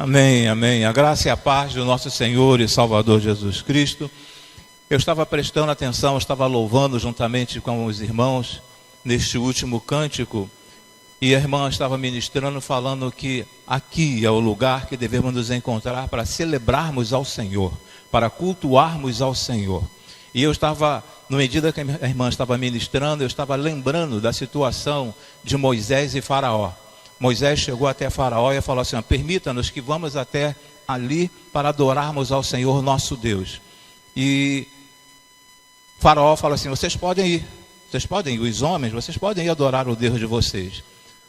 Amém, amém. A graça e a paz do nosso Senhor e Salvador Jesus Cristo. Eu estava prestando atenção, estava louvando juntamente com os irmãos neste último cântico, e a irmã estava ministrando, falando que aqui é o lugar que devemos nos encontrar para celebrarmos ao Senhor, para cultuarmos ao Senhor. E eu estava, na medida que a irmã estava ministrando, eu estava lembrando da situação de Moisés e Faraó. Moisés chegou até Faraó e falou assim: permita-nos que vamos até ali para adorarmos ao Senhor nosso Deus. E Faraó falou assim: vocês podem ir, os homens, vocês podem ir adorar o Deus de vocês.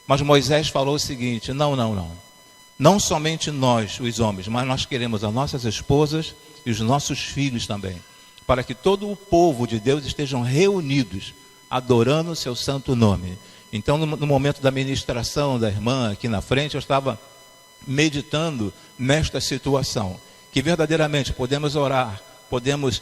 Mas Moisés falou o seguinte: não somente nós, os homens, mas nós queremos as nossas esposas e os nossos filhos também, para que todo o povo de Deus estejam reunidos, adorando o seu santo nome. Então, no momento da ministração da irmã aqui na frente, eu estava meditando nesta situação, que verdadeiramente podemos orar, podemos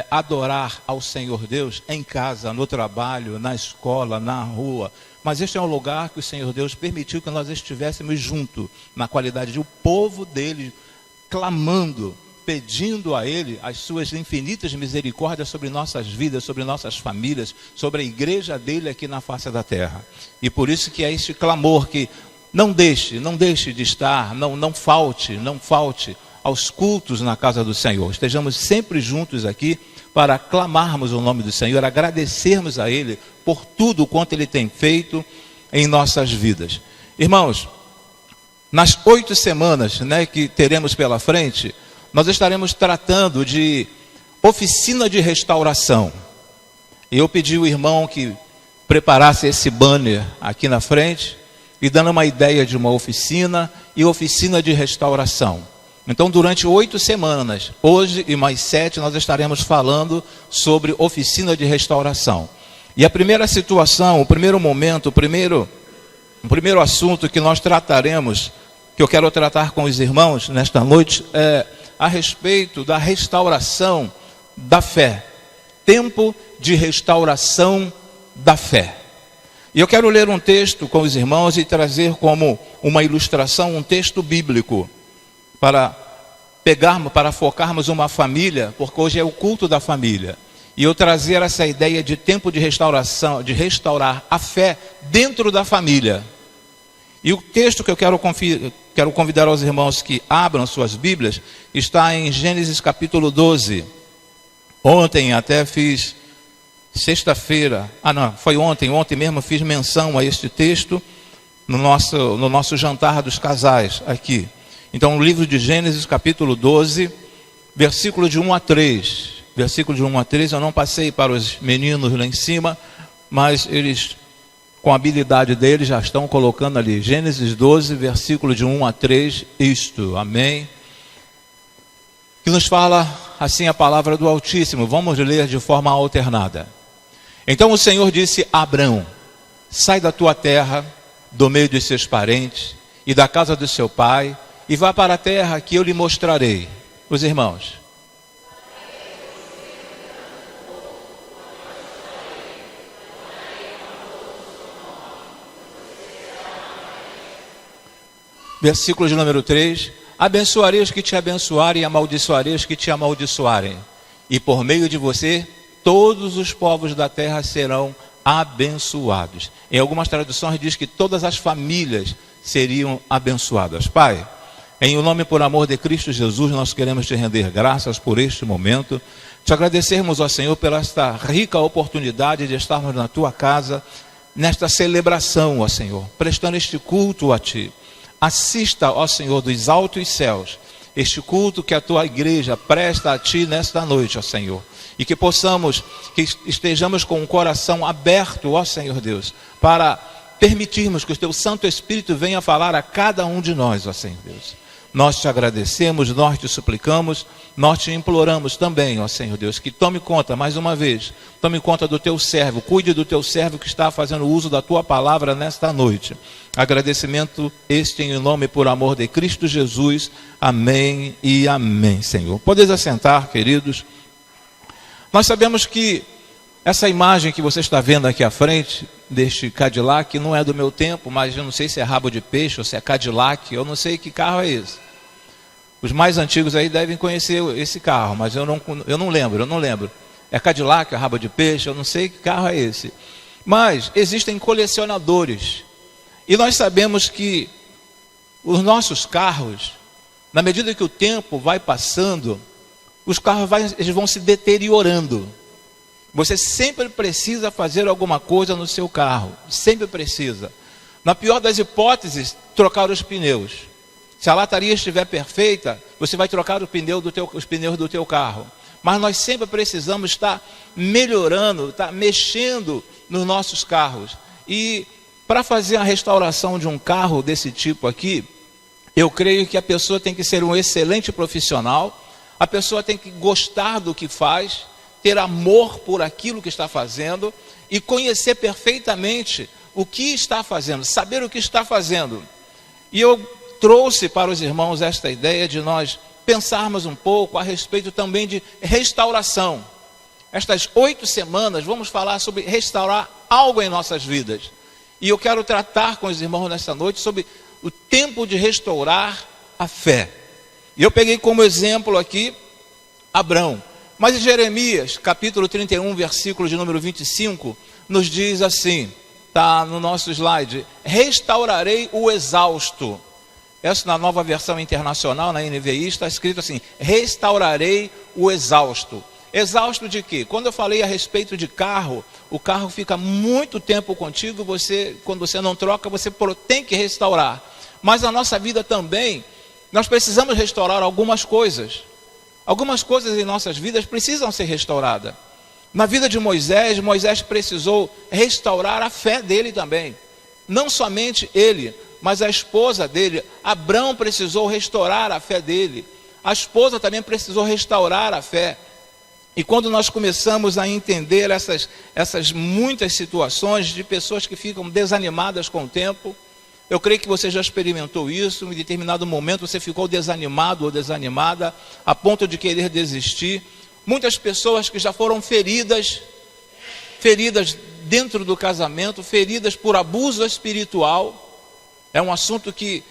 adorar ao Senhor Deus em casa, no trabalho, na escola, na rua, mas este é um lugar que o Senhor Deus permitiu que nós estivéssemos juntos, na qualidade de o povo dele, clamando, pedindo a Ele as suas infinitas misericórdias sobre nossas vidas, sobre nossas famílias, sobre a igreja dele aqui na face da terra. E por isso que é este clamor que não deixe de estar, não falte aos cultos na casa do Senhor. Estejamos sempre juntos aqui para clamarmos o nome do Senhor, agradecermos a Ele por tudo quanto Ele tem feito em nossas vidas. Irmãos, nas 8 semanas, que teremos pela frente, nós estaremos tratando de oficina de restauração. E eu pedi ao irmão que preparasse esse banner aqui na frente, e dando uma ideia de uma oficina e oficina de restauração. Então, durante 8 semanas, hoje e mais 7, nós estaremos falando sobre oficina de restauração. E a primeira situação, o primeiro momento, o primeiro assunto que nós trataremos, que eu quero tratar com os irmãos nesta noite, é a respeito da restauração da fé. Tempo de restauração da fé. E eu quero ler um texto com os irmãos e trazer como uma ilustração um texto bíblico para focarmos uma família, porque hoje é o culto da família. E eu trazer essa ideia de tempo de restauração, de restaurar a fé dentro da família. E o texto que eu quero convidar aos irmãos que abram suas Bíblias, está em Gênesis capítulo 12. Ontem até fiz, ontem mesmo fiz menção a este texto no nosso jantar dos casais aqui. Então, o livro de Gênesis capítulo 12, versículo de 1 a 3. Versículo de 1 a 3, eu não passei para os meninos lá em cima, mas eles, com a habilidade deles, já estão colocando ali. Gênesis 12, versículo de 1 a 3, isto, amém? Que nos fala assim a palavra do Altíssimo. Vamos ler de forma alternada. Então o Senhor disse a Abrão: sai da tua terra, do meio dos seus parentes e da casa do seu pai, e vá para a terra que eu lhe mostrarei. Os irmãos. Versículo de número 3. Abençoarei os que te abençoarem e amaldiçoarei os que te amaldiçoarem. E por meio de você, todos os povos da terra serão abençoados. Em algumas traduções diz que todas as famílias seriam abençoadas. Pai, em o nome por amor de Cristo Jesus, nós queremos te render graças por este momento. Te agradecermos, ó Senhor, pela esta rica oportunidade de estarmos na tua casa, nesta celebração, ó Senhor, prestando este culto a ti. Assista, ó Senhor, dos altos céus, este culto que a tua igreja presta a ti nesta noite, ó Senhor. E que estejamos com o coração aberto, ó Senhor Deus, para permitirmos que o teu Santo Espírito venha falar a cada um de nós, ó Senhor Deus. Nós te agradecemos, nós te suplicamos, nós te imploramos também, ó Senhor Deus, que tome conta, mais uma vez, tome conta do teu servo, cuide do teu servo que está fazendo uso da tua palavra nesta noite. Agradecimento este em nome por amor de Cristo Jesus. Amém e amém, Senhor. Podeis assentar, queridos. Nós sabemos que essa imagem que você está vendo aqui à frente, deste Cadillac, não é do meu tempo, mas eu não sei se é rabo de peixe ou se é Cadillac, eu não sei que carro é esse. Os mais antigos aí devem conhecer esse carro, mas eu não lembro. É Cadillac, é rabo de peixe, eu não sei que carro é esse. Mas existem colecionadores. E nós sabemos que os nossos carros, na medida que o tempo vai passando, os carros eles vão se deteriorando. Você sempre precisa fazer alguma coisa no seu carro. Sempre precisa. Na pior das hipóteses, trocar os pneus. Se a lataria estiver perfeita, você vai trocar os pneus do teu carro. Mas nós sempre precisamos estar melhorando, estar mexendo nos nossos carros. E para fazer a restauração de um carro desse tipo aqui, eu creio que a pessoa tem que ser um excelente profissional, a pessoa tem que gostar do que faz, ter amor por aquilo que está fazendo e conhecer perfeitamente o que está fazendo, saber o que está fazendo. E eu trouxe para os irmãos esta ideia de nós pensarmos um pouco a respeito também de restauração. Estas 8 semanas vamos falar sobre restaurar algo em nossas vidas. E eu quero tratar com os irmãos nesta noite sobre o tempo de restaurar a fé. E eu peguei como exemplo aqui Abrão. Mas em Jeremias, capítulo 31, versículo de número 25, nos diz assim, está no nosso slide: restaurarei o exausto. Essa na Nova Versão Internacional, na NVI, está escrito assim: restaurarei o exausto. Exausto de quê? Quando eu falei a respeito de carro, o carro fica muito tempo contigo, quando você não troca, você tem que restaurar. Mas na nossa vida também, nós precisamos restaurar algumas coisas. Algumas coisas em nossas vidas precisam ser restauradas. Na vida de Moisés, Moisés precisou restaurar a fé dele também. Não somente ele, mas a esposa dele. Abrão precisou restaurar a fé dele. A esposa também precisou restaurar a fé. E quando nós começamos a entender essas muitas situações de pessoas que ficam desanimadas com o tempo, eu creio que você já experimentou isso. Em determinado momento você ficou desanimado ou desanimada a ponto de querer desistir. Muitas pessoas que já foram feridas dentro do casamento, feridas por abuso espiritual. É um assunto que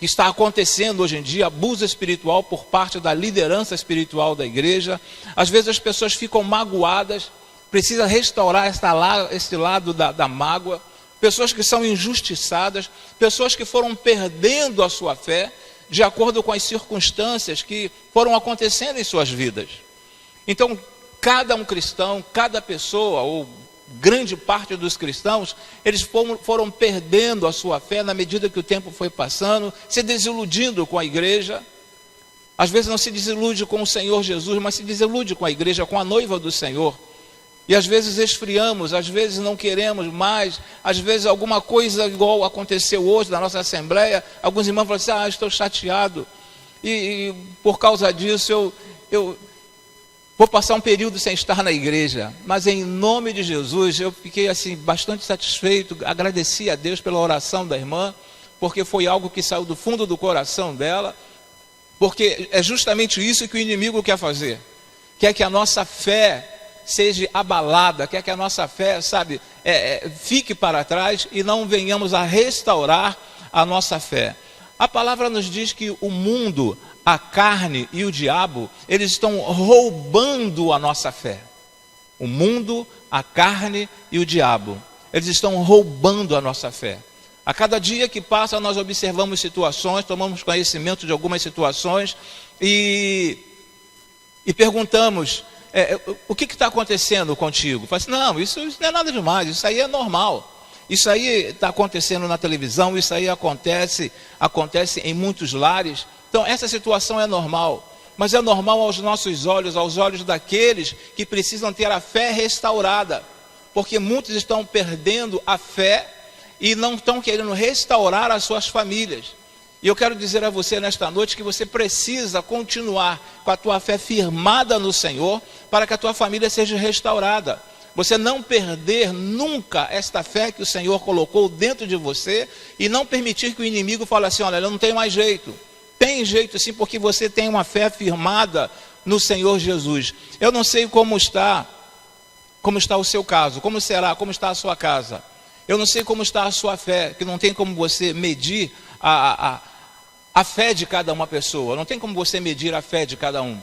está acontecendo hoje em dia, abuso espiritual por parte da liderança espiritual da igreja. Às vezes as pessoas ficam magoadas, precisa restaurar esse lado da mágoa. Pessoas que são injustiçadas, pessoas que foram perdendo a sua fé de acordo com as circunstâncias que foram acontecendo em suas vidas. Então, cada um cristão, cada pessoa, ou grande parte dos cristãos, eles foram perdendo a sua fé na medida que o tempo foi passando, se desiludindo com a igreja. Às vezes não se desilude com o Senhor Jesus, mas se desilude com a igreja, com a noiva do Senhor. E às vezes esfriamos, às vezes não queremos mais, às vezes alguma coisa igual aconteceu hoje na nossa assembleia, alguns irmãos falam assim: estou chateado, e por causa disso eu vou passar um período sem estar na igreja. Mas em nome de Jesus, eu fiquei assim bastante satisfeito, agradeci a Deus pela oração da irmã, porque foi algo que saiu do fundo do coração dela, porque é justamente isso que o inimigo quer fazer, quer que a nossa fé seja abalada, quer que a nossa fé, fique para trás e não venhamos a restaurar a nossa fé. A palavra nos diz que o mundo, a carne e o diabo, eles estão roubando a nossa fé. O mundo, a carne e o diabo, eles estão roubando a nossa fé. A cada dia que passa nós observamos situações, tomamos conhecimento de algumas situações e perguntamos: o que está acontecendo contigo? Fala assim: não, isso não é nada demais, isso aí é normal. Isso aí está acontecendo na televisão, isso aí acontece em muitos lares. Então essa situação é normal, mas é normal aos nossos olhos, aos olhos daqueles que precisam ter a fé restaurada, porque muitos estão perdendo a fé e não estão querendo restaurar as suas famílias. E eu quero dizer a você nesta noite que você precisa continuar com a tua fé firmada no Senhor, para que a tua família seja restaurada. Você não perder nunca esta fé que o Senhor colocou dentro de você, e não permitir que o inimigo fale assim: olha, eu não tenho mais jeito. Tem jeito sim, porque você tem uma fé firmada no Senhor Jesus. Eu não sei como está o seu caso, como está a sua casa. Eu não sei como está a sua fé, que não tem como você medir a fé de cada uma pessoa. Não tem como você medir a fé de cada um.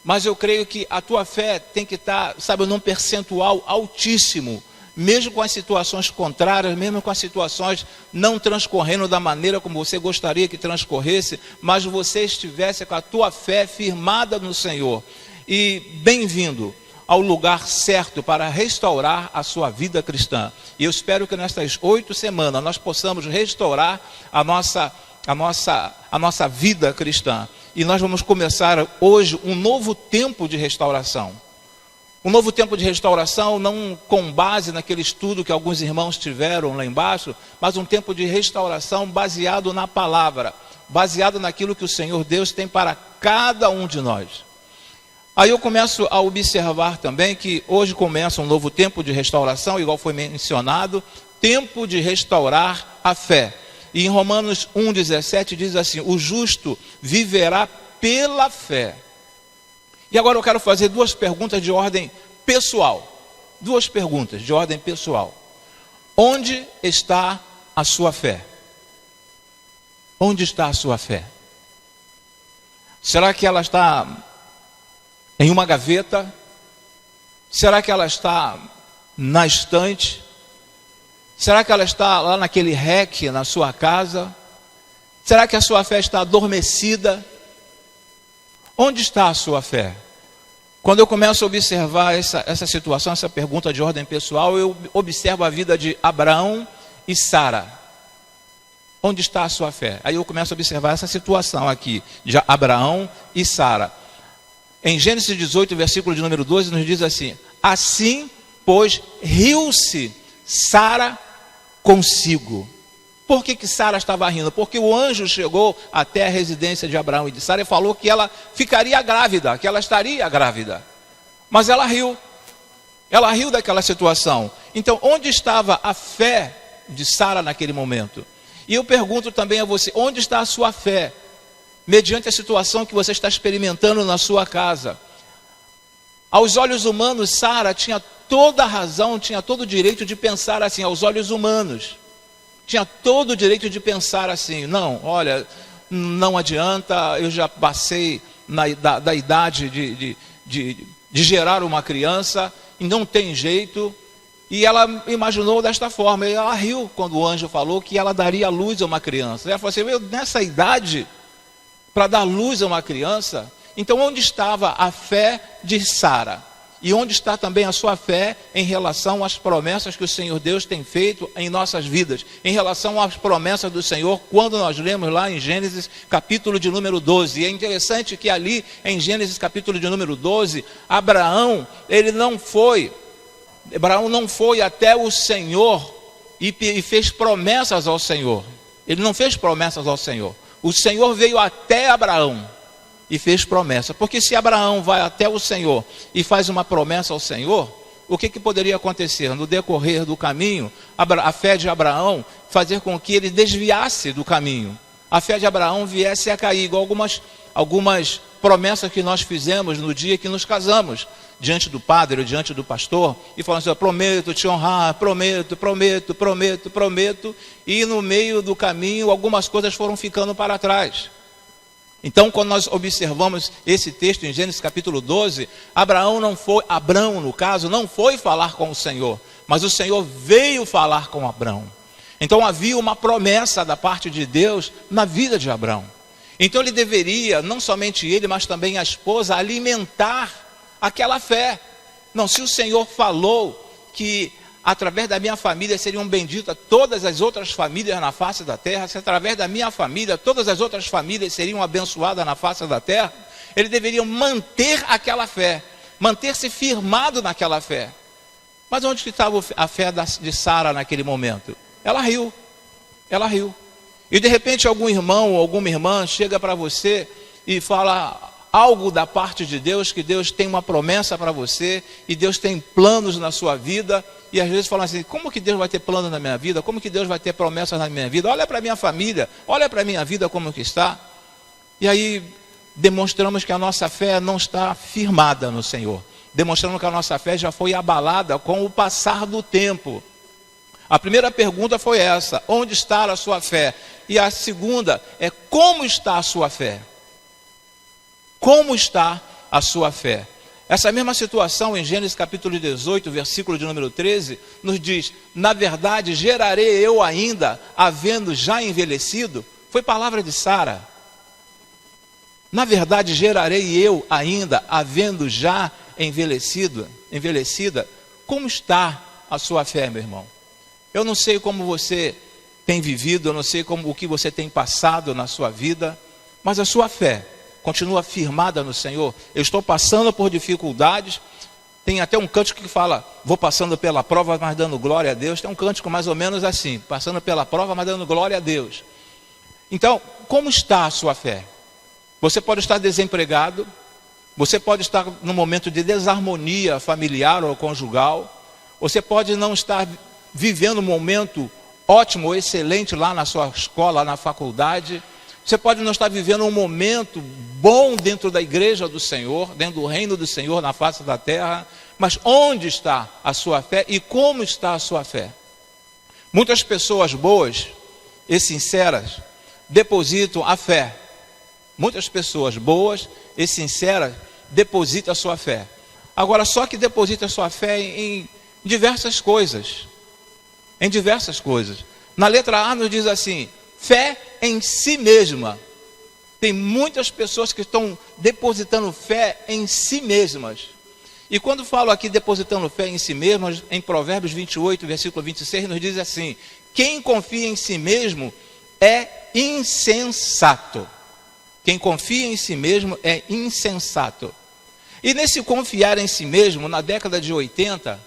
Mas eu creio que a tua fé tem que estar, num percentual altíssimo, mesmo com as situações contrárias, mesmo com as situações não transcorrendo da maneira como você gostaria que transcorresse, mas você estivesse com a tua fé firmada no Senhor. E bem-vindo ao lugar certo para restaurar a sua vida cristã. E eu espero que nestas 8 semanas nós possamos restaurar a nossa vida cristã. E nós vamos começar hoje um novo tempo de restauração. Um novo tempo de restauração, não com base naquele estudo que alguns irmãos tiveram lá embaixo, mas um tempo de restauração baseado na palavra, baseado naquilo que o Senhor Deus tem para cada um de nós. Aí eu começo a observar também que hoje começa um novo tempo de restauração, igual foi mencionado, tempo de restaurar a fé. E em Romanos 1,17 diz assim: o justo viverá pela fé. E agora eu quero fazer 2 perguntas de ordem pessoal. 2 perguntas de ordem pessoal. Onde está a sua fé? Onde está a sua fé? Será que ela está em uma gaveta? Será que ela está na estante? Será que ela está lá naquele rack na sua casa? Será que a sua fé está adormecida? Onde está a sua fé? Quando eu começo a observar essa situação, essa pergunta de ordem pessoal, eu observo a vida de Abraão e Sara. Onde está a sua fé? Aí eu começo a observar essa situação aqui, de Abraão e Sara. Em Gênesis 18, versículo de número 12, nos diz assim: assim, pois, riu-se Sara consigo. Por que Sara estava rindo? Porque o anjo chegou até a residência de Abraão e de Sara e falou que ela ficaria grávida, que ela estaria grávida. Mas ela riu daquela situação. Então, onde estava a fé de Sara naquele momento? E eu pergunto também a você, onde está a sua fé? Mediante a situação que você está experimentando na sua casa. Aos olhos humanos, Sara tinha toda a razão, tinha todo o direito de pensar assim, aos olhos humanos. Tinha todo o direito de pensar assim: não, olha, não adianta, eu já passei da idade de gerar uma criança, e não tem jeito. E ela imaginou desta forma, e ela riu quando o anjo falou que ela daria luz a uma criança. Ela falou assim: nessa idade, para dar luz a uma criança? Então onde estava a fé de Sara? E onde está também a sua fé em relação às promessas que o Senhor Deus tem feito em nossas vidas? Em relação às promessas do Senhor, quando nós lemos lá em Gênesis capítulo de número 12. E é interessante que ali em Gênesis capítulo de número 12, Abraão não foi até o Senhor e fez promessas ao Senhor. Ele não fez promessas ao Senhor. O Senhor veio até Abraão e fez promessa. Porque se Abraão vai até o Senhor e faz uma promessa ao Senhor, o que poderia acontecer? No decorrer do caminho, a fé de Abraão fazer com que ele desviasse do caminho. A fé de Abraão viesse a cair, igual algumas promessas que nós fizemos no dia que nos casamos, diante do padre ou diante do pastor, e falando assim: eu prometo te honrar, prometo, e no meio do caminho algumas coisas foram ficando para trás. Então, quando nós observamos esse texto em Gênesis capítulo 12, Abraão no caso, não foi falar com o Senhor, mas o Senhor veio falar com Abraão. Então havia uma promessa da parte de Deus na vida de Abraão. Então ele deveria, não somente ele, mas também a esposa, alimentar aquela fé. Não, se o Senhor falou que através da minha família seriam benditas todas as outras famílias na face da terra, se através da minha família todas as outras famílias seriam abençoadas na face da terra, ele deveria manter aquela fé, manter-se firmado naquela fé. Mas onde estava a fé de Sara naquele momento? Ela riu. E de repente algum irmão ou alguma irmã chega para você e fala algo da parte de Deus, que Deus tem uma promessa para você, e Deus tem planos na sua vida, e às vezes falam assim: como que Deus vai ter plano na minha vida? Como que Deus vai ter promessas na minha vida? Olha para a minha família, olha para a minha vida como que está. E aí demonstramos que a nossa fé não está firmada no Senhor, demonstrando que a nossa fé já foi abalada com o passar do tempo. A primeira pergunta foi essa: onde está a sua fé? E a segunda é: como está a sua fé? Como está a sua fé? Essa mesma situação em Gênesis capítulo 18, versículo de número 13, nos diz: na verdade gerarei eu ainda, havendo já envelhecido. Foi palavra de Sara. Na verdade gerarei eu ainda, havendo já envelhecida. Como está a sua fé, meu irmão? Eu não sei como você tem vivido, eu não sei o que você tem passado na sua vida, mas a sua fé continua firmada no Senhor. Eu estou passando por dificuldades. Tem até um cântico que fala: vou passando pela prova, mas dando glória a Deus. Tem um cântico mais ou menos assim: passando pela prova, mas dando glória a Deus. Então, como está a sua fé? Você pode estar desempregado, você pode estar num momento de desarmonia familiar ou conjugal, você pode não estar vivendo um momento ótimo ou excelente lá na sua escola, na faculdade. Você pode não estar vivendo um momento bom dentro da igreja do Senhor, dentro do reino do Senhor, na face da terra. Mas onde está a sua fé e como está a sua fé? Muitas pessoas boas e sinceras depositam a fé. Muitas pessoas boas e sinceras depositam a sua fé. Agora, só que deposita a sua fé em diversas coisas. Em diversas coisas. Na letra A nos diz assim: fé em si mesma. Tem muitas pessoas que estão depositando fé em si mesmas. E quando falo aqui depositando fé em si mesmas, em Provérbios 28, versículo 26, nos diz assim: quem confia em si mesmo é insensato. Quem confia em si mesmo é insensato. E nesse confiar em si mesmo, na década de 80,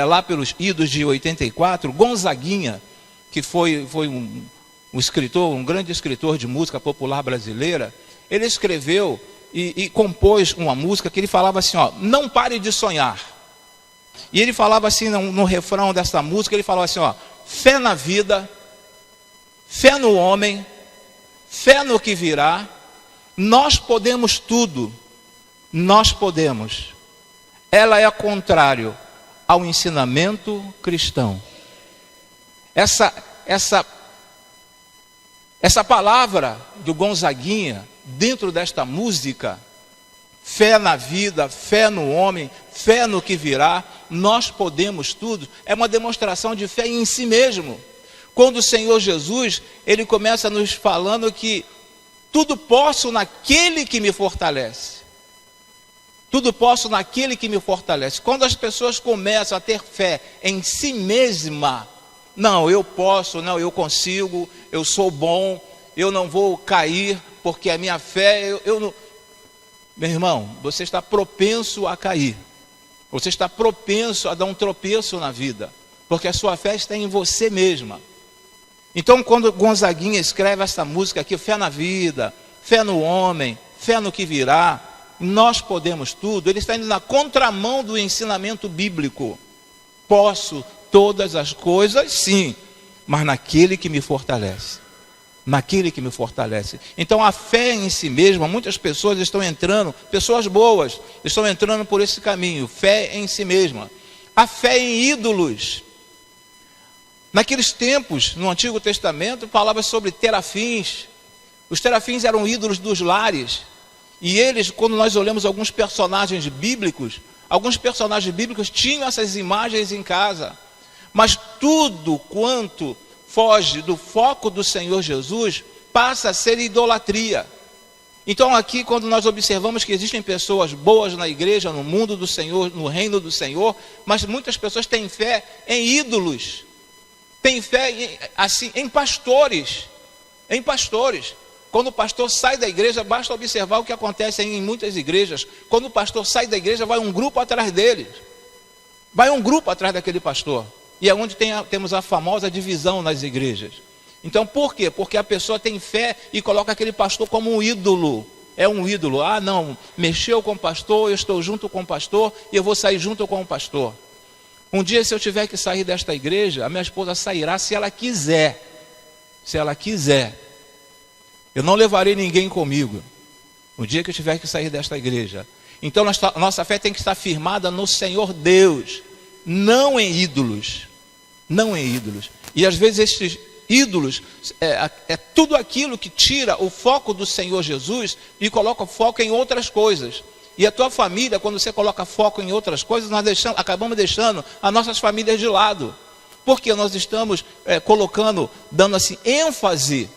lá pelos idos de 84, Gonzaguinha, que foi um escritor, um grande escritor de música popular brasileira, ele escreveu e compôs uma música que ele falava assim: ó, não pare de sonhar. E ele falava assim no refrão dessa música, ele falava assim: ó, fé na vida, fé no homem, fé no que virá, nós podemos tudo, nós podemos. Ela é contrário ao ensinamento cristão. Essa palavra do Gonzaguinha, dentro desta música, fé na vida, fé no homem, fé no que virá, nós podemos tudo, é uma demonstração de fé em si mesmo. Quando o Senhor Jesus, ele começa nos falando que tudo posso naquele que me fortalece. Tudo posso naquele que me fortalece. Quando as pessoas começam a ter fé em si mesma, não, eu posso, não, eu consigo, eu sou bom, eu não vou cair, porque a minha fé, eu não... Meu irmão, você está propenso a cair. Você está propenso a dar um tropeço na vida, porque a sua fé está em você mesma. Então, quando Gonzaguinha escreve essa música aqui, fé na vida, fé no homem, fé no que virá, nós podemos tudo, ele está indo na contramão do ensinamento bíblico. Posso todas as coisas, sim, mas naquele que me fortalece. Naquele que me fortalece. Então a fé em si mesma, muitas pessoas estão entrando, pessoas boas, estão entrando por esse caminho, fé em si mesma. A fé em ídolos. Naqueles tempos, no Antigo Testamento, falava sobre terafins. Os terafins eram ídolos dos lares. E eles, quando nós olhamos alguns personagens bíblicos tinham essas imagens em casa. Mas tudo quanto foge do foco do Senhor Jesus passa a ser idolatria. Então aqui, quando nós observamos que existem pessoas boas na igreja, no mundo do Senhor, no reino do Senhor, mas muitas pessoas têm fé em ídolos, têm fé em pastores, Quando o pastor sai da igreja, basta observar o que acontece em muitas igrejas. Quando o pastor sai da igreja, vai um grupo atrás dele. Vai um grupo atrás daquele pastor. E é onde temos a famosa divisão nas igrejas. Então, por quê? Porque a pessoa tem fé e coloca aquele pastor como um ídolo. É um ídolo. Ah, não, mexeu com o pastor, eu estou junto com o pastor e eu vou sair junto com o pastor. Um dia, se eu tiver que sair desta igreja, a minha esposa sairá se ela quiser. Se ela quiser. Eu não levarei ninguém comigo. No dia que eu tiver que sair desta igreja. Então, nossa fé tem que estar firmada no Senhor Deus. Não em ídolos. não em ídolos. E às vezes estes ídolos é tudo aquilo que tira o foco do Senhor Jesus e coloca o foco em outras coisas. E a tua família, quando você coloca foco em outras coisas, nós acabamos deixando as nossas famílias de lado. Porque nós estamos dando assim ênfase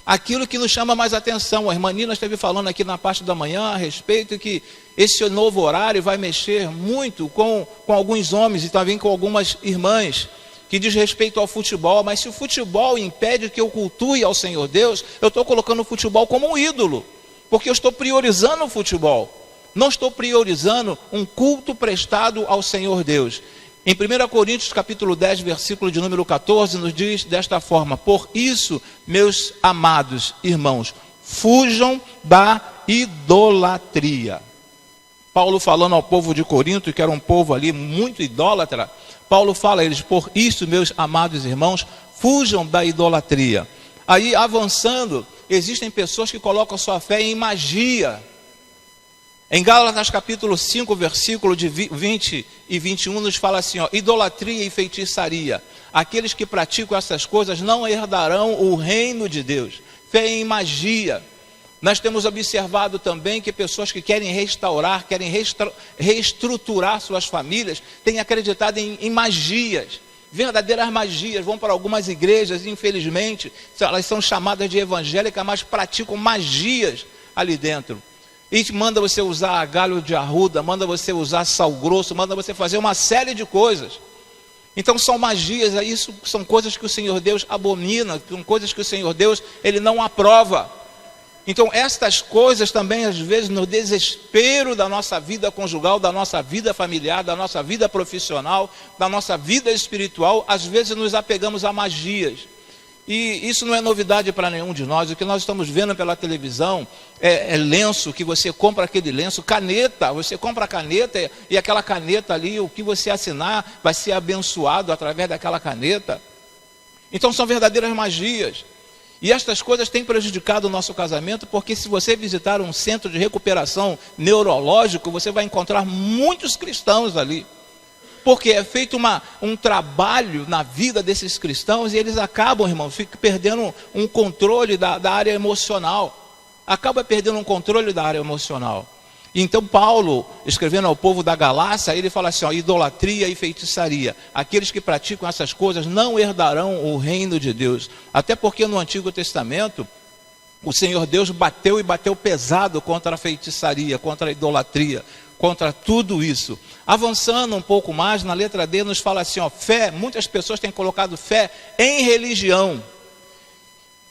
àquilo que nos chama mais atenção. A irmã Nina esteve falando aqui na parte da manhã a respeito que esse novo horário vai mexer muito com alguns homens e também com algumas irmãs, que diz respeito ao futebol. Mas se o futebol impede que eu cultue ao Senhor Deus, eu estou colocando o futebol como um ídolo, porque eu estou priorizando o futebol, não estou priorizando um culto prestado ao Senhor Deus. Em 1 Coríntios capítulo 10, versículo de número 14, nos diz desta forma: por isso, meus amados irmãos, fujam da idolatria. Paulo falando ao povo de Corinto, que era um povo ali muito idólatra, Paulo fala a eles: por isso, meus amados irmãos, fujam da idolatria. Aí, avançando, existem pessoas que colocam sua fé em magia. Em Gálatas capítulo 5, versículo de 20 e 21, nos fala assim, idolatria e feitiçaria. Aqueles que praticam essas coisas não herdarão o reino de Deus. Fé em magia. Nós temos observado também que pessoas que querem restaurar, querem reestruturar suas famílias, têm acreditado em magias. Verdadeiras magias. Vão para algumas igrejas, infelizmente, elas são chamadas de evangélicas, mas praticam magias ali dentro. E manda você usar galho de arruda, manda você usar sal grosso, manda você fazer uma série de coisas. Então são magias, isso são coisas que o Senhor Deus abomina, são coisas que o Senhor Deus, Ele não aprova. Então estas coisas também, às vezes, no desespero da nossa vida conjugal, da nossa vida familiar, da nossa vida profissional, da nossa vida espiritual, às vezes nos apegamos a magias. E isso não é novidade para nenhum de nós. O que nós estamos vendo pela televisão é lenço, que você compra aquele lenço, caneta, você compra a caneta e aquela caneta ali, o que você assinar vai ser abençoado através daquela caneta. Então são verdadeiras magias. E estas coisas têm prejudicado o nosso casamento, porque se você visitar um centro de recuperação neurológico, você vai encontrar muitos cristãos ali. Porque é feito um trabalho na vida desses cristãos e eles acabam, irmãos, perdendo um controle da área emocional. Acaba perdendo um controle da área emocional. E então Paulo, escrevendo ao povo da Galácia, ele fala assim, idolatria e feitiçaria. Aqueles que praticam essas coisas não herdarão o reino de Deus. Até porque no Antigo Testamento, o Senhor Deus bateu e bateu pesado contra a feitiçaria, contra a idolatria, contra tudo isso. Avançando um pouco mais, na letra D nos fala assim, fé, muitas pessoas têm colocado fé em religião.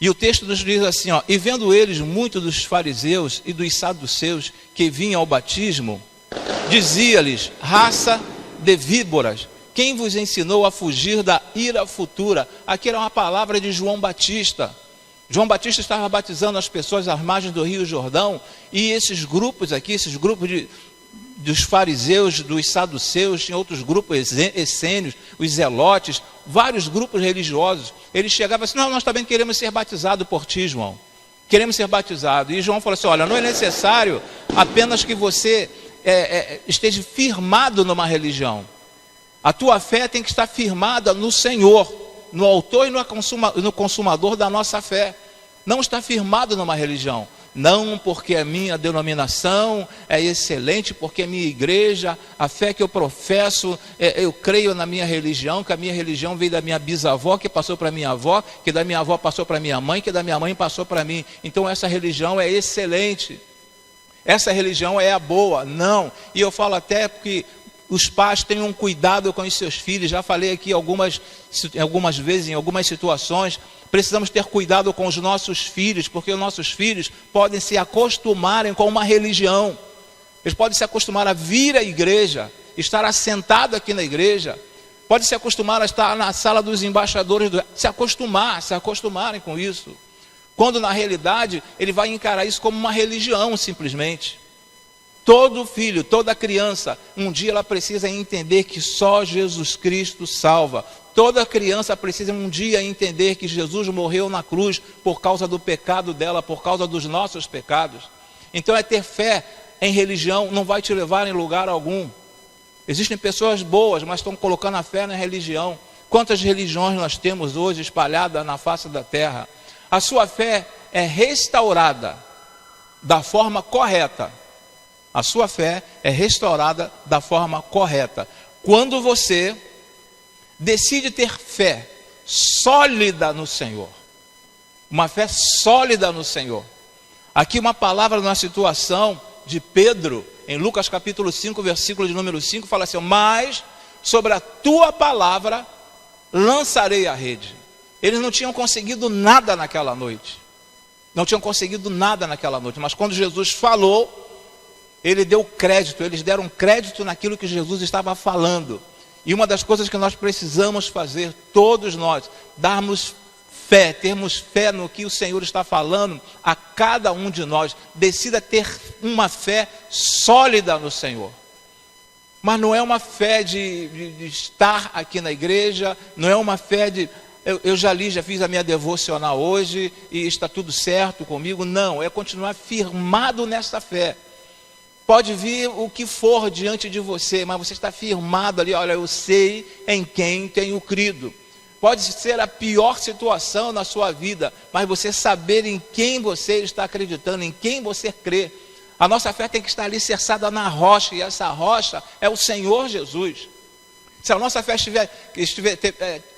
E o texto nos diz assim, e vendo eles muito dos fariseus e dos saduceus que vinham ao batismo, dizia-lhes, raça de víboras, quem vos ensinou a fugir da ira futura? Aqui era uma palavra de João Batista. João Batista estava batizando as pessoas às margens do Rio Jordão, e esses grupos aqui, dos fariseus, dos saduceus, tinha outros grupos essênios, os zelotes, vários grupos religiosos. Eles chegavam assim, nós também queremos ser batizados por ti, João. Queremos ser batizados. E João falou assim, não é necessário apenas que você esteja firmado numa religião. A tua fé tem que estar firmada no Senhor, no autor e no consumador da nossa fé. Não está firmado numa religião. Não porque a minha denominação é excelente, porque a minha igreja, a fé que eu professo, eu creio na minha religião, que a minha religião veio da minha bisavó, que passou para minha avó, que da minha avó passou para minha mãe, que da minha mãe passou para mim. Então essa religião é excelente, essa religião é a boa. Não, e eu falo até porque os pais tenham cuidado com os seus filhos. Já falei aqui algumas vezes, em algumas situações, precisamos ter cuidado com os nossos filhos, porque os nossos filhos podem se acostumarem com uma religião. Eles podem se acostumar a vir à igreja, estar assentado aqui na igreja, podem se acostumar a estar na sala dos embaixadores, se acostumarem com isso. Quando na realidade ele vai encarar isso como uma religião simplesmente. Todo filho, toda criança, um dia ela precisa entender que só Jesus Cristo salva. Toda criança precisa um dia entender que Jesus morreu na cruz por causa do pecado dela, por causa dos nossos pecados. Então ter fé em religião não vai te levar em lugar algum. Existem pessoas boas, mas estão colocando a fé na religião. Quantas religiões nós temos hoje espalhadas na face da terra? A sua fé é restaurada da forma correta. A sua fé é restaurada da forma correta quando você decide ter fé sólida no Senhor. Uma fé sólida no Senhor. Aqui uma palavra na situação de Pedro, em Lucas capítulo 5, versículo de número 5, fala assim: mas sobre a tua palavra lançarei a rede. Eles não tinham conseguido nada naquela noite. Não tinham conseguido nada naquela noite. Mas quando Jesus falou, ele deu crédito. Eles deram crédito naquilo que Jesus estava falando. E uma das coisas que nós precisamos fazer, todos nós, darmos fé, termos fé no que o Senhor está falando a cada um de nós. Decida ter uma fé sólida no Senhor. Mas não é uma fé de estar aqui na igreja, não é uma fé de... Eu já fiz a minha devocional hoje e está tudo certo comigo. Não, é continuar firmado nessa fé. Pode vir o que for diante de você, mas você está firmado ali. Olha, eu sei em quem tenho crido. Pode ser a pior situação na sua vida, mas você saber em quem você está acreditando, em quem você crê. A nossa fé tem que estar alicerçada na rocha, e essa rocha é o Senhor Jesus. Se a nossa fé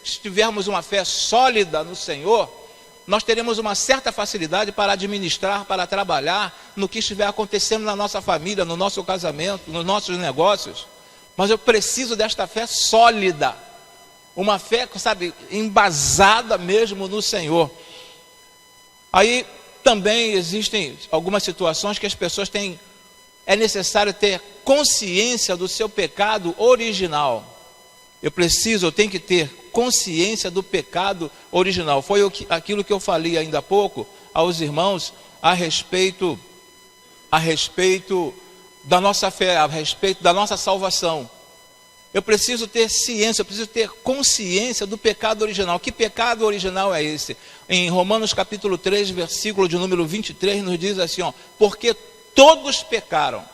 estivermos uma fé sólida no Senhor, nós teremos uma certa facilidade para administrar, para trabalhar no que estiver acontecendo na nossa família, no nosso casamento, nos nossos negócios. Mas eu preciso desta fé sólida, uma fé, sabe, embasada mesmo no Senhor. Aí também existem algumas situações que as pessoas têm, é necessário ter consciência do seu pecado original. Eu tenho que ter consciência do pecado original. Foi aquilo que eu falei ainda há pouco aos irmãos a respeito da nossa fé, a respeito da nossa salvação. Eu preciso ter ciência, eu preciso ter consciência do pecado original. Que pecado original é esse? Em Romanos capítulo 3, versículo de número 23, nos diz assim, ó: porque todos pecaram.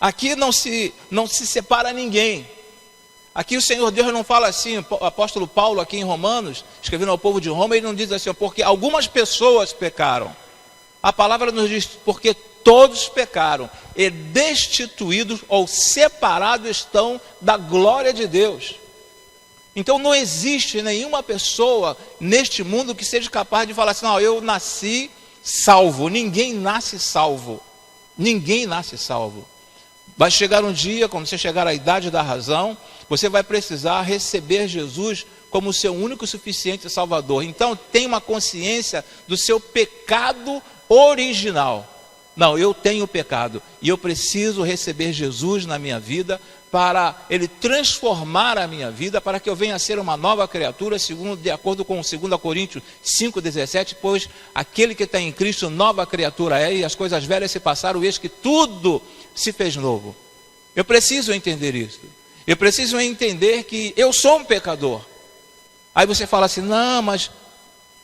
Aqui não se separa ninguém. Aqui o Senhor Deus não fala assim, o apóstolo Paulo aqui em Romanos, escrevendo ao povo de Roma, ele não diz assim, porque algumas pessoas pecaram. A palavra nos diz, porque todos pecaram e destituídos ou separados estão da glória de Deus. Então não existe nenhuma pessoa neste mundo que seja capaz de falar assim, não, eu nasci salvo. Ninguém nasce salvo. Ninguém nasce salvo. Vai chegar um dia, quando você chegar à idade da razão, você vai precisar receber Jesus como o seu único e suficiente Salvador. Então tenha uma consciência do seu pecado original. Não, eu tenho pecado e eu preciso receber Jesus na minha vida para Ele transformar a minha vida, para que eu venha a ser uma nova criatura, de acordo com 2 Coríntios 5,17, pois aquele que está em Cristo, nova criatura é, e as coisas velhas se passaram, eis que tudo se fez novo. Eu preciso entender isso. Eu preciso entender que eu sou um pecador. Aí você fala assim, não, mas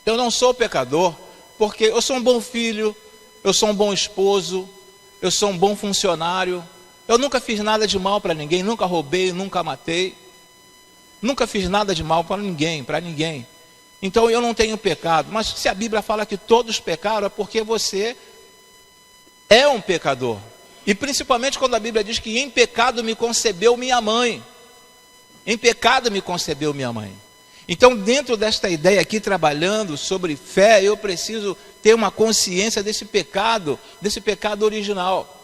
eu não sou pecador, porque eu sou um bom filho, eu sou um bom esposo, eu sou um bom funcionário, eu nunca fiz nada de mal para ninguém, nunca roubei, nunca matei, nunca fiz nada de mal para ninguém. Então eu não tenho pecado. Mas se a Bíblia fala que todos pecaram, é porque você é um pecador. E principalmente quando a Bíblia diz que em pecado me concebeu minha mãe. Em pecado me concebeu minha mãe. Então, dentro desta ideia aqui, trabalhando sobre fé, eu preciso ter uma consciência desse pecado original.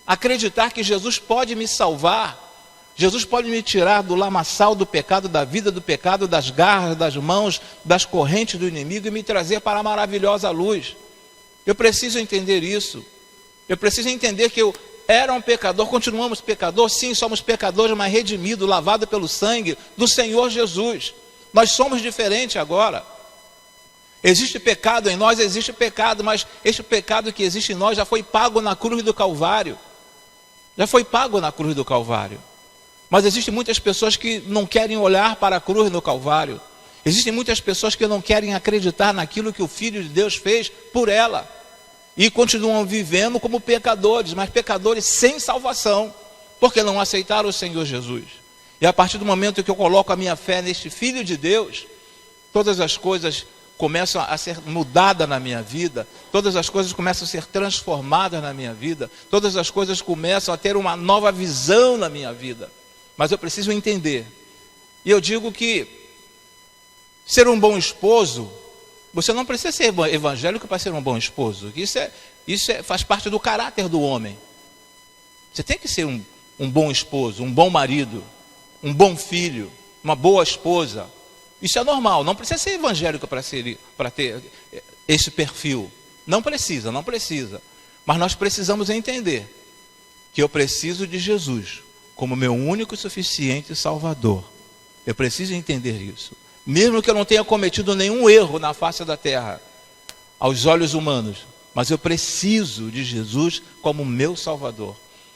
Acreditar que Jesus pode me salvar. Jesus pode me tirar do lamaçal do pecado, da vida do pecado, das garras, das mãos, das correntes do inimigo e me trazer para a maravilhosa luz. Eu preciso entender isso. Eu preciso entender que eu era um pecador, continuamos pecador, sim, somos pecadores, mas redimidos, lavados pelo sangue do Senhor Jesus. Nós somos diferentes agora. Existe pecado em nós, existe pecado, mas este pecado que existe em nós já foi pago na cruz do Calvário. Já foi pago na cruz do Calvário. Mas existem muitas pessoas que não querem olhar para a cruz do Calvário. Existem muitas pessoas que não querem acreditar naquilo que o Filho de Deus fez por ela. E continuam vivendo como pecadores, mas pecadores sem salvação. porque não aceitaram o Senhor Jesus. E a partir do momento que eu coloco a minha fé neste Filho de Deus, todas as coisas começam a ser mudadas na minha vida, todas as coisas começam a ser transformadas na minha vida, todas as coisas começam a ter uma nova visão na minha vida. Mas eu preciso entender. E eu digo que ser um bom esposo, você não precisa ser evangélico para ser um bom esposo. Faz parte do caráter do homem. Você tem que ser um bom esposo, um bom marido, um bom filho, uma boa esposa. Isso é normal, não precisa ser evangélico para ter esse perfil. Não precisa. Mas nós precisamos entender que eu preciso de Jesus como meu único e suficiente Salvador. Eu preciso entender isso. Mesmo que eu não tenha cometido nenhum erro na face da terra, aos olhos humanos, mas eu preciso de Jesus como meu Salvador.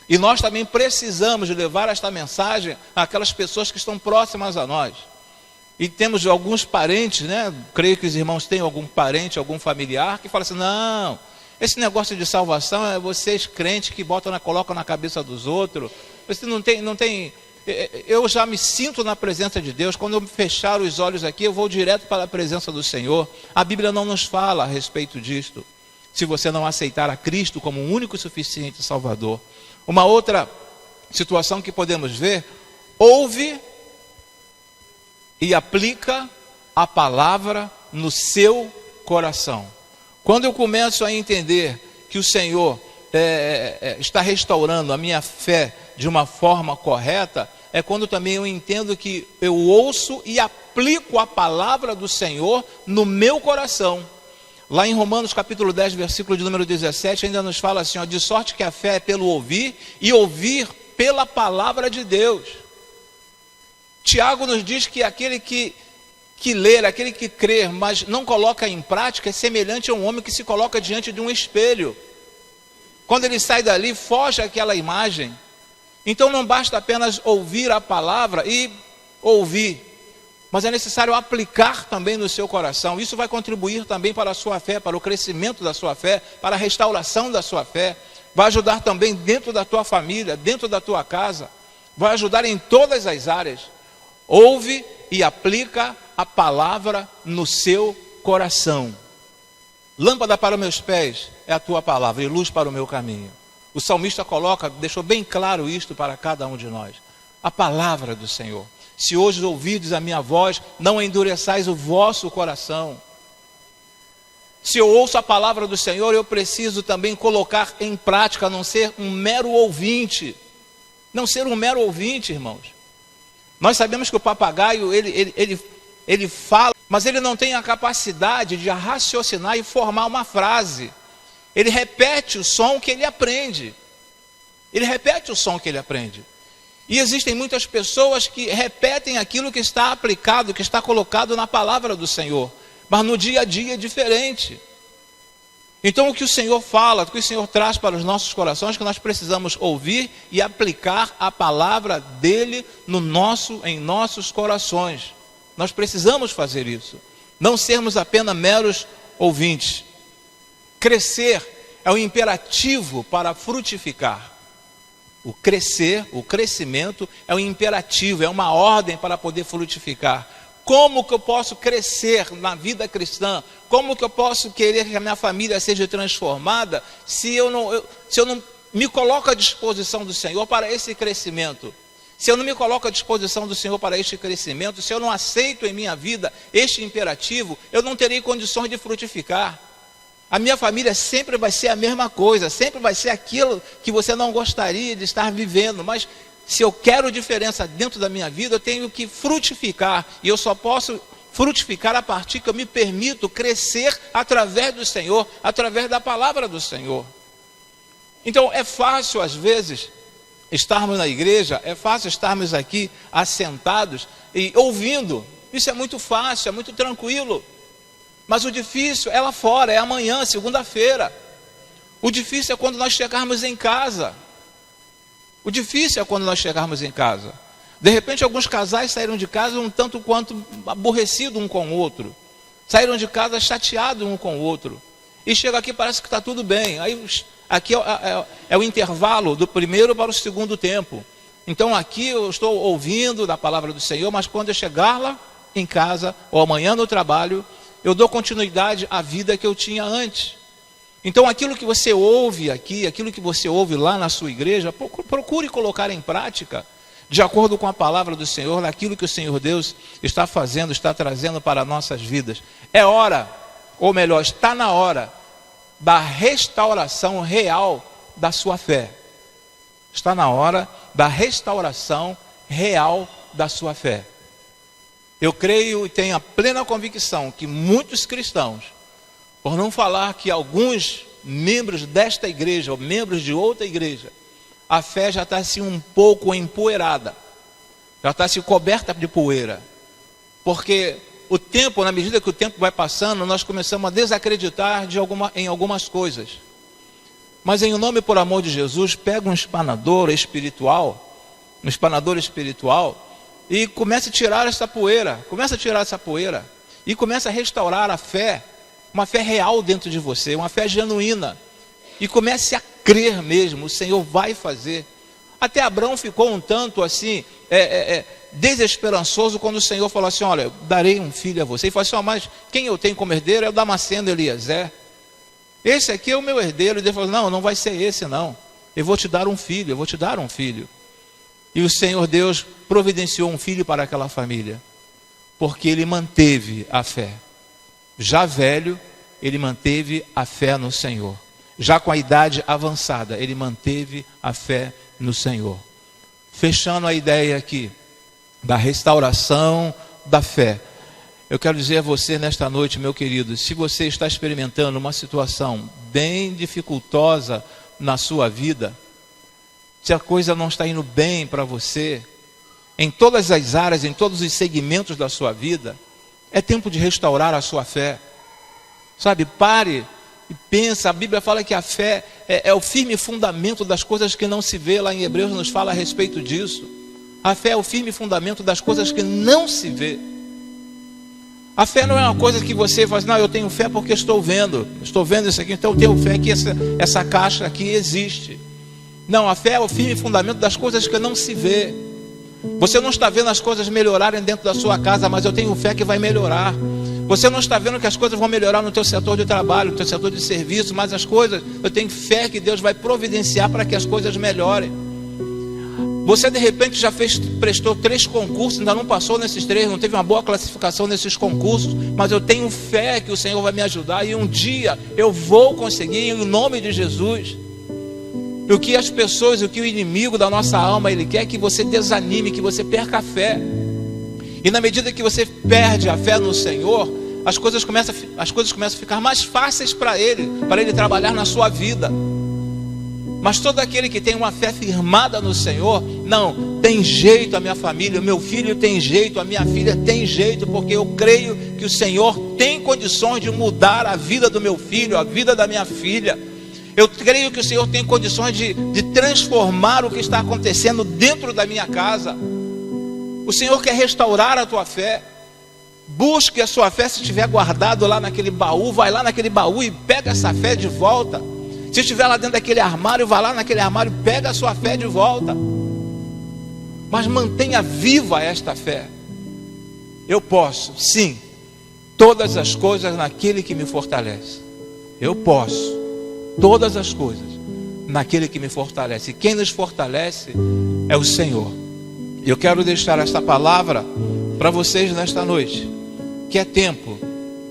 E nós também precisamos levar esta mensagem àquelas pessoas que estão próximas a nós. E temos alguns parentes, né? Creio que os irmãos têm algum parente, algum familiar, que fala assim, não, esse negócio de salvação é vocês crentes que colocam na cabeça dos outros. Você não tem. Eu já me sinto na presença de Deus. Quando eu fechar os olhos aqui, eu vou direto para a presença do Senhor. A Bíblia não nos fala a respeito disto. Se você não aceitar a Cristo como o único e suficiente Salvador. Uma outra situação que podemos ver, ouve e aplica a palavra no seu coração. Quando eu começo a entender que o Senhor está restaurando a minha fé de uma forma correta, é quando também eu entendo que eu ouço e aplico a palavra do Senhor no meu coração. Lá em Romanos capítulo 10, versículo de número 17, ainda nos fala assim, de sorte que a fé é pelo ouvir, e ouvir pela palavra de Deus. Tiago nos diz que aquele que ler, aquele que crer, mas não coloca em prática, é semelhante a um homem que se coloca diante de um espelho. Quando ele sai dali, foge aquela imagem. Então não basta apenas ouvir a palavra e ouvir, mas é necessário aplicar também no seu coração. Isso vai contribuir também para a sua fé, para o crescimento da sua fé, para a restauração da sua fé. Vai ajudar também dentro da tua família, dentro da tua casa. Vai ajudar em todas as áreas. Ouve e aplica a palavra no seu coração. Lâmpada para meus pés é a tua palavra e luz para o meu caminho. O salmista deixou bem claro isto para cada um de nós. A palavra do Senhor. Se hoje ouvides a minha voz, não endureçais o vosso coração. Se eu ouço a palavra do Senhor, eu preciso também colocar em prática, não ser um mero ouvinte. Não ser um mero ouvinte, irmãos. Nós sabemos que o papagaio, ele fala, mas ele não tem a capacidade de raciocinar e formar uma frase. Ele repete o som que ele aprende. E existem muitas pessoas que repetem aquilo que está aplicado, que está colocado na palavra do Senhor. Mas no dia a dia é diferente. Então o que o Senhor fala, o que o Senhor traz para os nossos corações, que nós precisamos ouvir e aplicar a palavra dele em nossos corações. Nós precisamos fazer isso. Não sermos apenas meros ouvintes. Crescer é o imperativo para frutificar. O crescimento é um imperativo, é uma ordem para poder frutificar. Como que eu posso crescer na vida cristã? Como que eu posso querer que a minha família seja transformada se eu não me coloco à disposição do Senhor para esse crescimento? Se eu não me coloco à disposição do Senhor para este crescimento, se eu não aceito em minha vida este imperativo, eu não terei condições de frutificar. A minha família sempre vai ser a mesma coisa, sempre vai ser aquilo que você não gostaria de estar vivendo, mas se eu quero diferença dentro da minha vida, eu tenho que frutificar, e eu só posso frutificar a partir que eu me permito crescer através do Senhor, através da palavra do Senhor. Então é fácil às vezes estarmos na igreja, é fácil estarmos aqui assentados e ouvindo, isso é muito fácil, é muito tranquilo. Mas o difícil é lá fora, é amanhã, segunda-feira. O difícil é quando nós chegarmos em casa. De repente alguns casais saíram de casa um tanto quanto aborrecidos um com o outro. Saíram de casa chateados um com o outro. E chega aqui, parece que está tudo bem. Aí aqui é o intervalo do primeiro para o segundo tempo. Então aqui eu estou ouvindo da palavra do Senhor, mas quando eu chegar lá em casa, ou amanhã no trabalho, eu dou continuidade à vida que eu tinha antes. Então aquilo que você ouve aqui, aquilo que você ouve lá na sua igreja, procure colocar em prática, de acordo com a palavra do Senhor, naquilo que o Senhor Deus está fazendo, está trazendo para nossas vidas. É hora, ou melhor, está na hora da restauração real da sua fé. Está na hora da restauração real da sua fé. Eu creio e tenho a plena convicção que muitos cristãos, por não falar que alguns membros desta igreja ou membros de outra igreja, a fé já está assim um pouco empoeirada, já está assim coberta de poeira, porque o tempo, na medida que o tempo vai passando, nós começamos a desacreditar em algumas coisas. Mas em nome e por amor de Jesus, pega um espanador espiritual, e comece a tirar essa poeira, e comece a restaurar a fé, uma fé real dentro de você, uma fé genuína, e comece a crer mesmo, o Senhor vai fazer. Até Abraão ficou um tanto assim, desesperançoso, quando o Senhor falou assim: olha, eu darei um filho a você. E falou assim: mas quem eu tenho como herdeiro é o Damasceno Eliezer. Esse aqui é o meu herdeiro. E Deus falou: não vai ser esse não. Eu vou te dar um filho, E o Senhor Deus providenciou um filho para aquela família, porque ele manteve a fé. Já velho, ele manteve a fé no Senhor. Já com a idade avançada, ele manteve a fé no Senhor. Fechando a ideia aqui da restauração da fé, eu quero dizer a você nesta noite, meu querido, se você está experimentando uma situação bem dificultosa na sua vida, se a coisa não está indo bem para você, em todas as áreas, em todos os segmentos da sua vida, é tempo de restaurar a sua fé. Sabe, pare e pensa. A Bíblia fala que a fé é o firme fundamento das coisas que não se vê. Lá em Hebreus nos fala a respeito disso. A fé é o firme fundamento das coisas que não se vê. A fé não é uma coisa que você faz: não, eu tenho fé porque estou vendo isso aqui, então eu tenho fé que essa caixa aqui existe. Não, a fé é o firme fundamento das coisas que não se vê. Você não está vendo as coisas melhorarem dentro da sua casa, mas eu tenho fé que vai melhorar. Você não está vendo que as coisas vão melhorar no teu setor de trabalho, no teu setor de serviço, mas as coisas, eu tenho fé que Deus vai providenciar para que as coisas melhorem. Você de repente já prestou 3 concursos, ainda não passou nesses 3, não teve uma boa classificação nesses concursos, mas eu tenho fé que o Senhor vai me ajudar e um dia eu vou conseguir, em nome de Jesus. E o que as pessoas, o que o inimigo da nossa alma, ele quer que você desanime, que você perca a fé. E na medida que você perde a fé no Senhor, as coisas começam a ficar mais fáceis para ele trabalhar na sua vida. Mas todo aquele que tem uma fé firmada no Senhor, não, tem jeito a minha família, o meu filho tem jeito, a minha filha tem jeito, porque eu creio que o Senhor tem condições de mudar a vida do meu filho, a vida da minha filha. Eu creio que o Senhor tem condições de transformar o que está acontecendo dentro da minha casa. O Senhor quer restaurar a tua fé. Busque a sua fé. Se estiver guardado lá naquele baú, vai lá naquele baú e pega essa fé de volta. Se estiver lá dentro daquele armário, vai lá naquele armário e pega a sua fé de volta. Mas mantenha viva esta fé. Eu posso, sim, todas as coisas naquele que me fortalece. Eu posso todas as coisas naquele que me fortalece. E quem nos fortalece é o Senhor. Eu quero deixar esta palavra para vocês nesta noite, que é tempo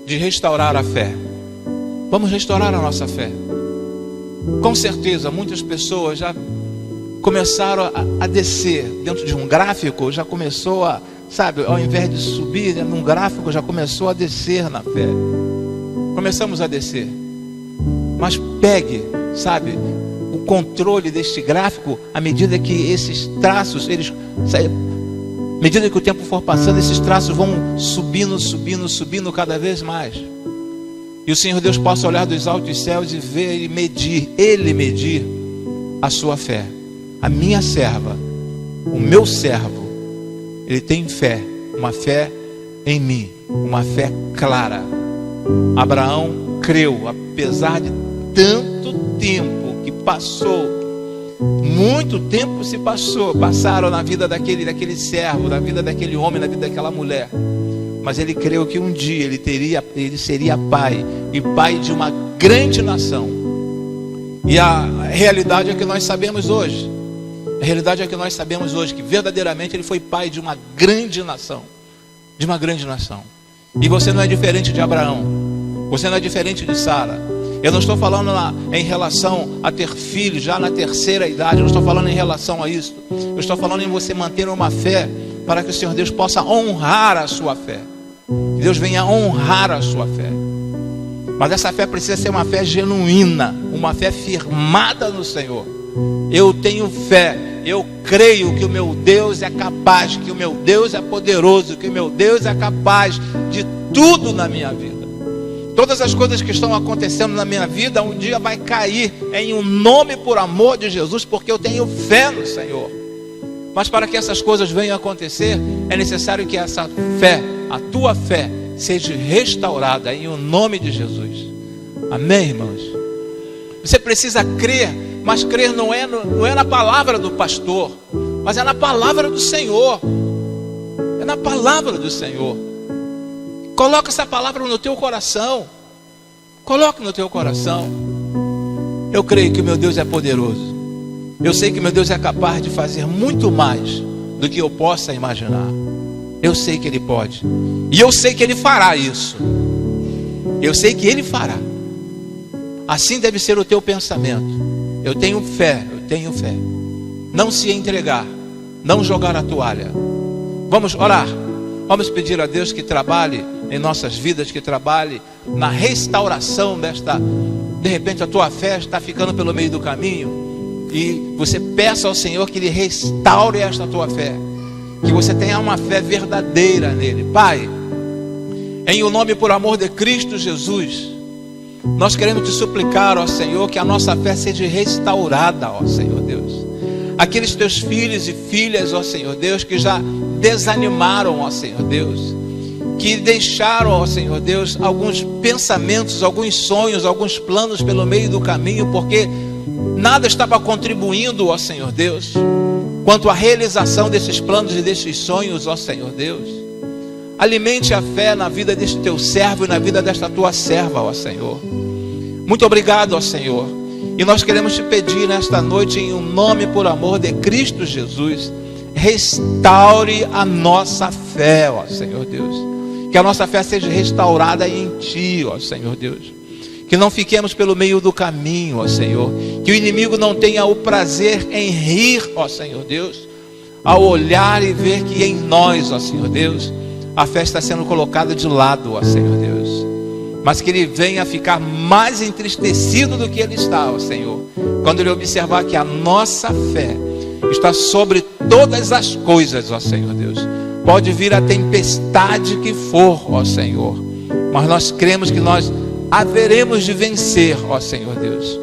de restaurar a fé. Vamos restaurar a nossa fé. Com certeza muitas pessoas já começaram a descer dentro de um gráfico, já começou a, sabe, ao invés de subir num gráfico, já começou a descer na fé. Começamos a descer. Mas pegue, sabe, o controle deste gráfico à medida que esses traços, à medida que o tempo for passando, esses traços vão subindo cada vez mais. E o Senhor Deus possa olhar dos altos céus e ver e Ele medir a sua fé. A minha serva, o meu servo, ele tem fé, uma fé em mim, uma fé clara. Abraão creu, apesar de tanto tempo que passou, Muito tempo passaram na vida daquele servo, na vida daquele homem, na vida daquela mulher. Mas ele creu que um dia ele seria pai, e pai de uma grande nação. E a realidade é que nós sabemos hoje. A realidade é que nós sabemos hoje que verdadeiramente ele foi pai de uma grande nação. De uma grande nação. E você não é diferente de Abraão. Você não é diferente de Sara. Eu não estou falando em relação a ter filhos já na terceira idade. Eu não estou falando em relação a isso. Eu estou falando em você manter uma fé para que o Senhor Deus possa honrar a sua fé. Que Deus venha honrar a sua fé. Mas essa fé precisa ser uma fé genuína, uma fé firmada no Senhor. Eu tenho fé, eu creio que o meu Deus é capaz, que o meu Deus é poderoso, que o meu Deus é capaz de tudo na minha vida. Todas as coisas que estão acontecendo na minha vida um dia vai cair em um nome por amor de Jesus, porque eu tenho fé no Senhor. Mas para que essas coisas venham a acontecer, é necessário que essa fé, a tua fé, seja restaurada em o nome de Jesus. Amém, irmãos? Você precisa crer, mas crer não é na palavra do pastor, mas é na palavra do Senhor. É na palavra do Senhor. Coloca essa palavra no teu coração. Coloque no teu coração. Eu creio que o meu Deus é poderoso. Eu sei que meu Deus é capaz de fazer muito mais do que eu possa imaginar. Eu sei que Ele pode. E eu sei que Ele fará isso. Eu sei que Ele fará. Assim deve ser o teu pensamento. Eu tenho fé, eu tenho fé. Não se entregar, não jogar a toalha. Vamos orar. Vamos pedir a Deus que trabalhe em nossas vidas, que trabalhe na restauração desta. De repente a tua fé está ficando pelo meio do caminho, e você peça ao Senhor que Ele restaure esta tua fé, que você tenha uma fé verdadeira nele. Pai, em o nome por amor de Cristo Jesus, nós queremos te suplicar, ó Senhor, que a nossa fé seja restaurada, ó Senhor Deus. Aqueles teus filhos e filhas, ó Senhor Deus, que já desanimaram, ó Senhor Deus, que deixaram, ó Senhor Deus, alguns pensamentos, alguns sonhos, alguns planos pelo meio do caminho, porque nada estava contribuindo, ó Senhor Deus, quanto à realização desses planos e desses sonhos, ó Senhor Deus. Alimente a fé na vida deste teu servo e na vida desta tua serva, ó Senhor. Muito obrigado, ó Senhor. E nós queremos te pedir nesta noite, em um nome por amor de Cristo Jesus, restaure a nossa fé, ó Senhor Deus. Que a nossa fé seja restaurada em Ti, ó Senhor Deus. Que não fiquemos pelo meio do caminho, ó Senhor. Que o inimigo não tenha o prazer em rir, ó Senhor Deus, ao olhar e ver que em nós, ó Senhor Deus, a fé está sendo colocada de lado, ó Senhor Deus. Mas que ele venha ficar mais entristecido do que ele está, ó Senhor, quando ele observar que a nossa fé está sobre todas as coisas, ó Senhor Deus. Pode vir a tempestade que for, ó Senhor, mas nós cremos que nós haveremos de vencer, ó Senhor Deus,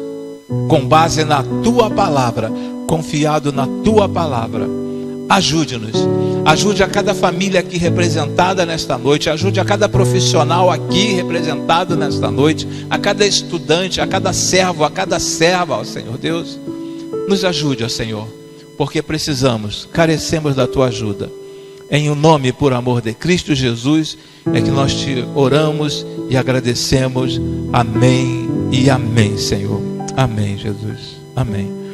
com base na Tua palavra, confiado na Tua palavra. Ajude-nos, ajude a cada família aqui representada nesta noite, ajude a cada profissional aqui representado nesta noite, a cada estudante, a cada servo, a cada serva, ó Senhor Deus. Nos ajude, ó Senhor, porque precisamos, carecemos da Tua ajuda. Em o nome por amor de Cristo Jesus é que nós te oramos e agradecemos. Amém e amém, Senhor. Amém, Jesus. Amém.